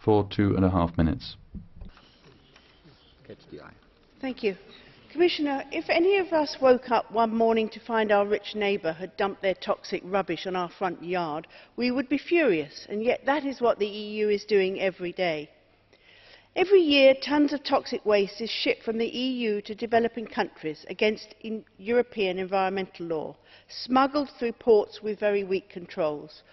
for 2.5 minutes. Thank you. Commissioner, if any of us woke up one morning to find our rich neighbour had dumped their toxic rubbish on our front yard, we would be furious, and yet that is what the EU is doing every day. Every year, tons of toxic waste is shipped from the EU to developing countries against European environmental law, smuggled through ports with very weak controls.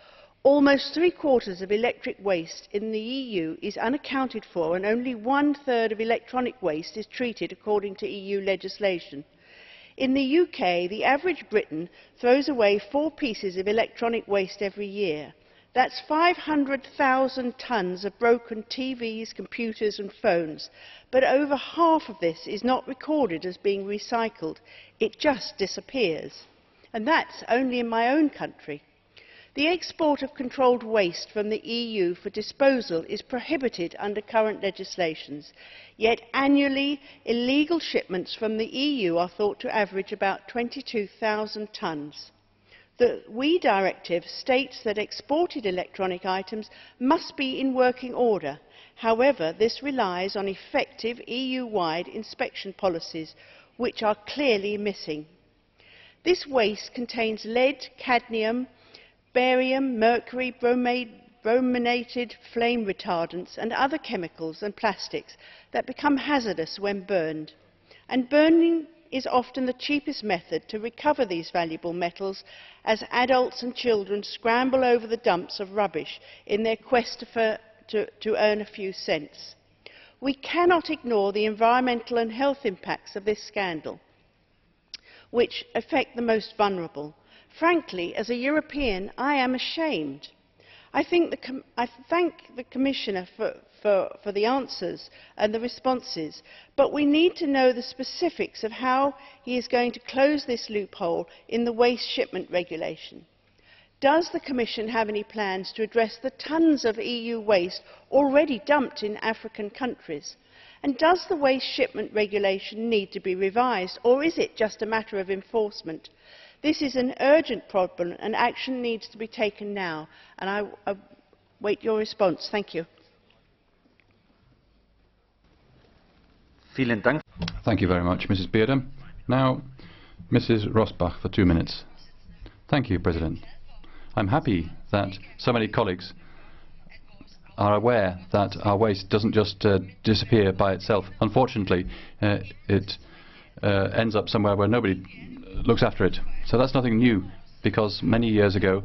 Almost 3/4 of electric waste in the EU is unaccounted for, and only 1/3 of electronic waste is treated according to EU legislation. In the UK, the average Briton throws away 4 pieces of electronic waste every year. That's 500,000 tonnes of broken TVs, computers and phones, but over half of this is not recorded as being recycled. It just disappears. And that's only in my own country. The export of controlled waste from the EU for disposal is prohibited under current legislations, yet annually illegal shipments from the EU are thought to average about 22,000 tonnes. The WE Directive states that exported electronic items must be in working order. However, this relies on effective EU-wide inspection policies, which are clearly missing. This waste contains lead, cadmium, barium, mercury, brominated flame retardants and other chemicals and plastics that become hazardous when burned. And burning is often the cheapest method to recover these valuable metals, as adults and children scramble over the dumps of rubbish in their quest to earn a few cents. We cannot ignore the environmental and health impacts of this scandal, which affect the most vulnerable. Frankly, as a European, I am ashamed. I thank the Commissioner for the answers and the responses, but we need to know the specifics of how he is going to close this loophole in the Waste Shipment Regulation. Does the Commission have any plans to address the tonnes of EU waste already dumped in African countries? And does the Waste Shipment Regulation need to be revised, or is it just a matter of enforcement? This is an urgent problem and action needs to be taken now, and I await your response. Thank you. Thank you very much, Mrs. Bearder. Now, Mrs. Rosbach for 2 minutes. Thank you, President. I'm happy that so many colleagues are aware that our waste doesn't just disappear by itself. Unfortunately, it ends up somewhere where nobody looks after it. So that's nothing new, because many years ago